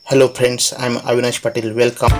Hello friends, I'm Avinash Patil. Welcome.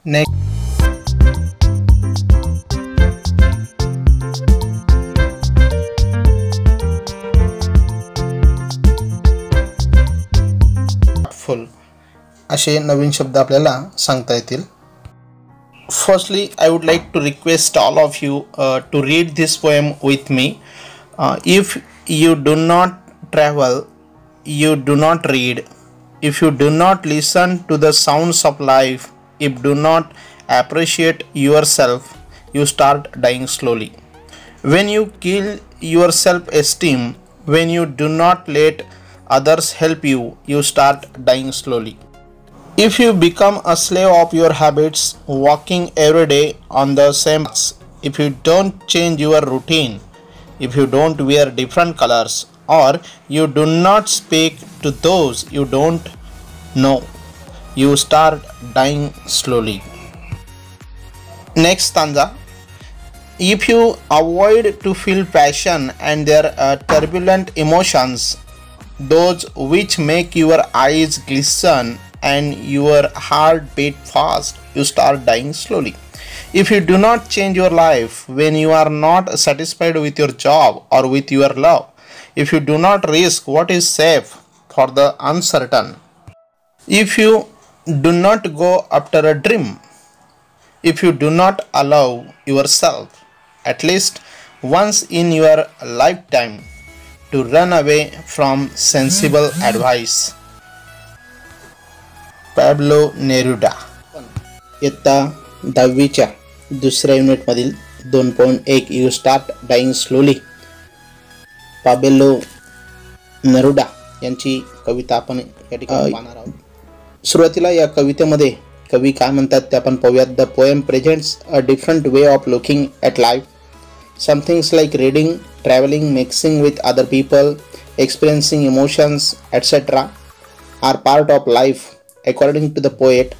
Next. Full असे नवीन शब्द आपल्याला सांगता येतील. Firstly, I would like to request all of you to read this poem with me. If you do not travel, you do not read. If you do not listen to the sounds of life, if do not appreciate yourself, you start dying slowly. When you kill your self-esteem, when you do not let others help you, you start dying slowly. If you become a slave of your habits, walking every day on the same path, if you don't change your routine, if you don't wear different colors, or you do not speak to those you don't know, you start dying slowly. Next stanza. If you avoid to feel passion and their turbulent emotions, those which make your eyes glisten and your heart beat fast, you start dying slowly. If you do not change your life when you are not satisfied with your job or with your love, if you do not risk what is safe for the uncertain, if you do not go after a dream, if you do not allow yourself at least once in your lifetime to run away from sensible advice. Pablo Neruda. इयत्ता 10वीच्या दुसऱ्या युनिटमधील 2.1 you start dying slowly, Pablo Neruda यांची कविता आपण या ठिकाणी पाहणार आहोत. सुरुवातीला या कवितेमध्ये कवी काय म्हणतात ते आपण पाहूयात. The poem presents a different way of looking at life. Some things like reading, traveling, mixing with other people, experiencing emotions, etc. are part of life, according to the poet.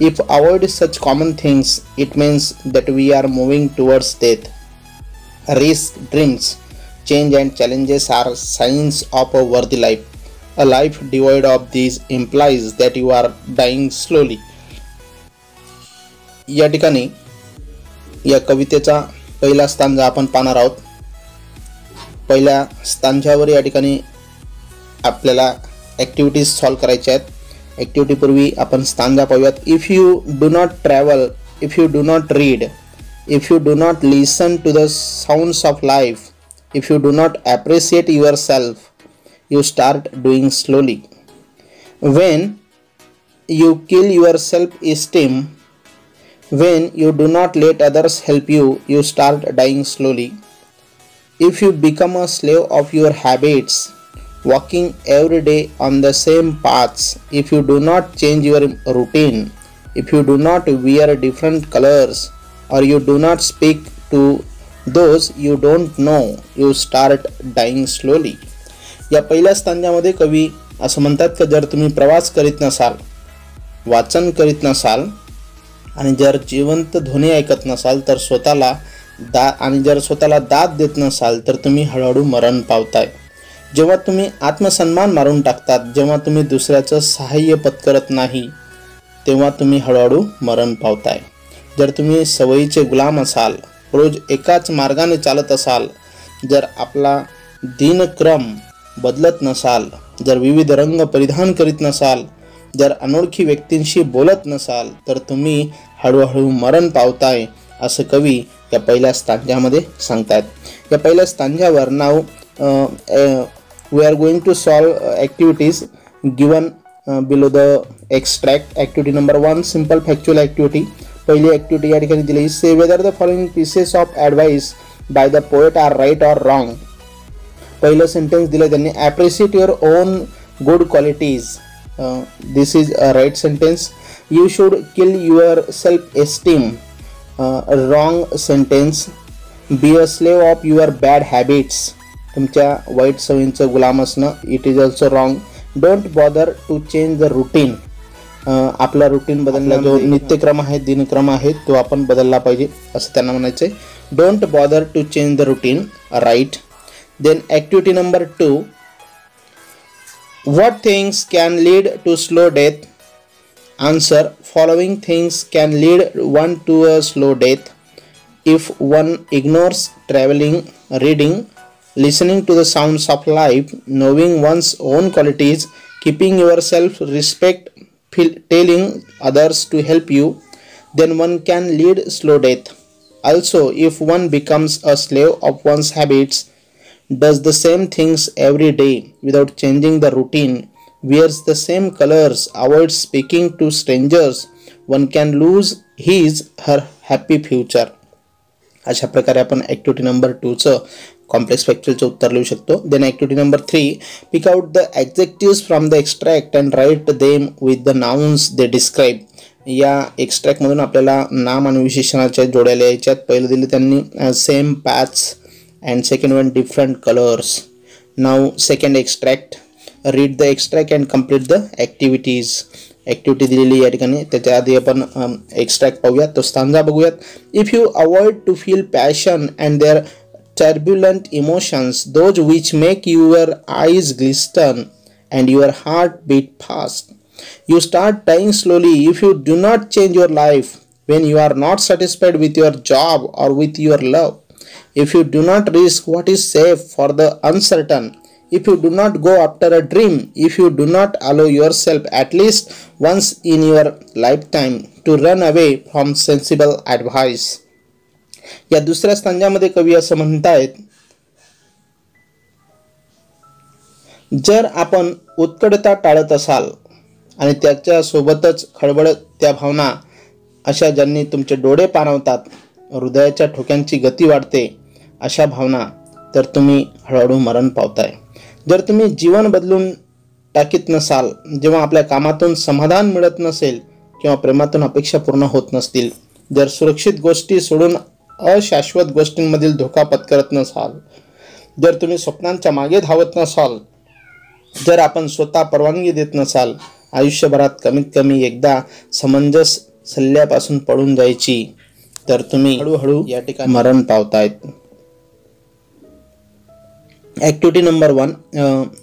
If avoid such common things, it means that we are moving towards death. Risk, dreams, change and challenges are signs of a worthy life. A life devoid of these implies that you are dying slowly. या ठिकाणी या कवितेचा पहिला stanza आपण पाहणार आहोत. पहिल्या स्टांजावर या ठिकाणी आपल्याला ॲक्टिव्हिटीज सॉल्व करायच्या आहेत. ॲक्टिव्हिटीपूर्वी आपण स्टांजा पाहूयात. If you do not travel, if you do not read, if you do not listen to the sounds of life, if you do not appreciate yourself, you start doing slowly. When you kill your self esteem, when you do not let others help you, you start dying slowly. If you become a slave of your habits, walking every day on the same paths, if you do not change your routine, if you do not wear different colors, or you do not speak to those you don't know, you start dying slowly. या पहिल्या स्टांजामध्ये कवी असं म्हणतात की जर तुम्ही प्रवास करीत नसाल, वाचन करीत नसाल आणि जर जिवंत ध्वनी ऐकत नसाल तर स्वतःला स्वतःला दाद देत नसाल तर तुम्ही हळूहळू मरण पावताय. जेव्हा तुम्ही आत्मसन्मान मारून टाकतात, जेव्हा तुम्ही दुसऱ्याचं सहाय्य पत्करत नाही, तेव्हा तुम्ही हळूहळू मरण पावताय. जर तुम्ही सवयीचे गुलाम असाल, रोज एकाच मार्गाने चालत असाल, जर आपला दिनक्रम बदलत नसाल, जर विविध रंग परिधान करीत नसाल, जर अनोळखी व्यक्तींशी बोलत नसाल तर तुम्ही हळूहळू मरण पावताय, असं कवी या पहिल्या स्टांजामध्ये सांगतात. या पहिल्या स्टांजावर नाव we are going to solve activities given below the extract. Activity number 1 simple factual activity. पहिली ॲक्टिव्हिटी या ठिकाणी दिली. Say whether the following pieces of advice by the poet are right or wrong. पहिलं सेंटेन्स दिलं त्यांनी. Appreciate your own good qualities. This is a right sentence. You should kill your self-esteem. Wrong sentence. Be a slave of your bad habits. तुमच्या white सवयींचं गुलाम असणं. It is also wrong. Don't bother to change the routine. आपला routine बदलला, जो नित्यक्रम आहे, दिनक्रम आहे, तो आपण बदलला पाहिजे असं त्यांना म्हणायचं आहे. Don't bother to change the routine. Right. Then activity number 2. What things can lead to slow death? Answer. Following things can lead one to a slow death. If one ignores traveling, reading, listening to the sounds of life, knowing one's own qualities, keeping yourself respect, telling others to help you, then one can lead slow death. Also, if one becomes a slave of one's habits, does the same things every day without changing the routine, wears the same colors, avoids speaking to strangers, one can lose her happy future. अशा प्रकारे आपण activity number 2चं complex फॅक्च्युअलचं उत्तर लिहू शकतो. Then activity number 3. Pick out the adjectives from the extract and write them with the nouns they describe. या एक्स्ट्रॅक्टमधून आपल्याला नाम आणि विशेषणाच्या जोड्या लिहायच्यात. पहिलं दिले त्यांनी same paths, and second one different colors. Now second extract, read the extract and complete the activities. Activity दिलेली या ठिकाणी, त्याच्या आधी आपण एक्स्ट्रॅक्ट पाहूयात. तो स्टांजा बघूयात. If you avoid to feel passion and their turbulent emotions, those which make your eyes glisten and your heart beat fast, you start dying slowly if you do not change your life. When you are not satisfied with your job or with your love, if you do not risk what is safe for the uncertain, if you do not go after a dream, if you do not allow yourself at least once in your lifetime to run away from sensible advice. या दुसऱ्या स्तंजामध्ये कवी असं म्हणतायत, जर आपण उत्कटता टाळत असाल आणि त्याच्या सोबतच खळबळ त्या भावना अशा ज्यांनी तुमचे डोळे पाणावतात, हृदयाच्या ठोक्यांची गती वाढते, अशा भावना, तर तुम्ही हळूहळू मरण पावताय. जर तुम्ही जीवन बदलून टाकीत नसाल, जेव्हा आपल्या कामातून समाधान मिळत नसेल किंवा प्रेमातून अपेक्षा पूर्ण होत नसतील, जर सुरक्षित गोष्टी सोडून अशाश्वत गोष्टींमधील धोका पत्करत नसाल, जर तुम्ही स्वप्नांच्या मागे धावत नसाल, जर आपण स्वतः परवानगी देत नसाल आयुष्यभरात कमीत कमी एकदा समंजस सल्ल्यापासून पळून जायची, तर तुम्ही हळूहळू या ठिकाणी मरण पावतायत. ॲक्टिव्हिटी नंबर 1,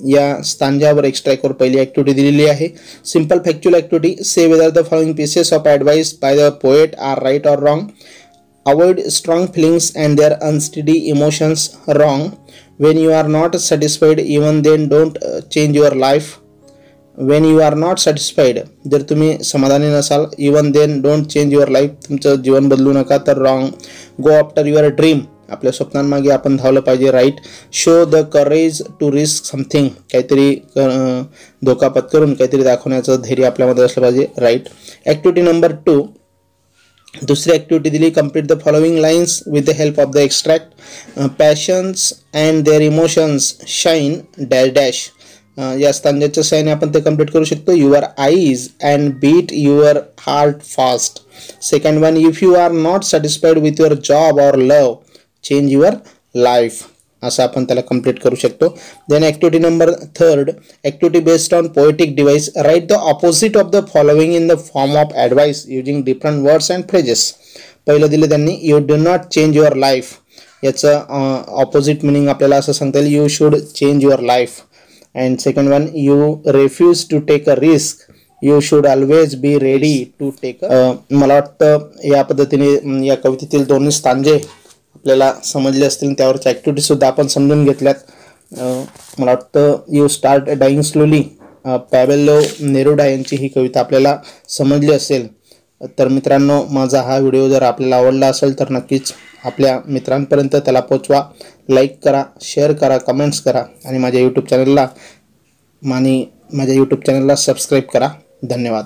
या स्टांजावर एक्स्ट्रॅक्टवर पहिली ॲक्टिव्हिटी दिलेली आहे. Simple factual activity. Say whether the following pieces of advice by the poet are right or wrong. Avoid strong feelings and their unsteady emotions. Wrong. When you are not satisfied, even then don't change your life. When you are not satisfied, जर तुम्ही समाधानी नसाल, even then don't change your life, तुमचं जीवन बदलू नका, तर wrong. Go after your dream. आपल्या स्वप्नांमागे आपण धावलं पाहिजे. Right. Show the courage to risk something. काहीतरी धोका पत्करून काहीतरी दाखवण्याचं धैर्य आपल्यामध्ये असलं पाहिजे. राईट. ॲक्टिव्हिटी नंबर 2, दुसरी ॲक्टिव्हिटी दिली. Complete the following lines with the help of the extract. Passions and their emotions shine dash dash. या स्तंजाच्या सहाय्याने आपण ते कंप्लीट करू शकतो. Your eyes and beat your heart fast. Second one, if you are not satisfied with your job or love, change your life. असं आपण त्याला कंप्लीट करू शकतो. Then activity number 3, activity based on poetic device. Right the opposite of the following in the form of advice using different words and phrases. पहिलं दिलं त्यांनी, you do not change your life. याचं opposite meaning आपल्याला असं सांगता येईल, you should change your life. And second one, you refuse to take a risk, you should always be ready to take. मला वाटतं या पद्धतीने या कवितेतील दोन्ही स्तंजे आपल्याला समजले असतील. त्यावरच्या ॲक्टिव्हिटी सुद्धा आपण समजून घेतल्यात. मला वाटतं you start dying slowly, Pablo Neruda यांची ही कविता आपल्याला समजली असेल. तर मित्रांनो, माझा हा व्हिडिओ जर आपल्याला आवडला असेल तर नक्कीच आपल्या मित्रांपर्यंत त्याला पोचवा. लाईक करा, शेअर करा, कमेंट्स करा आणि माझ्या यूट्यूब चॅनलला सबस्क्राईब करा. धन्यवाद.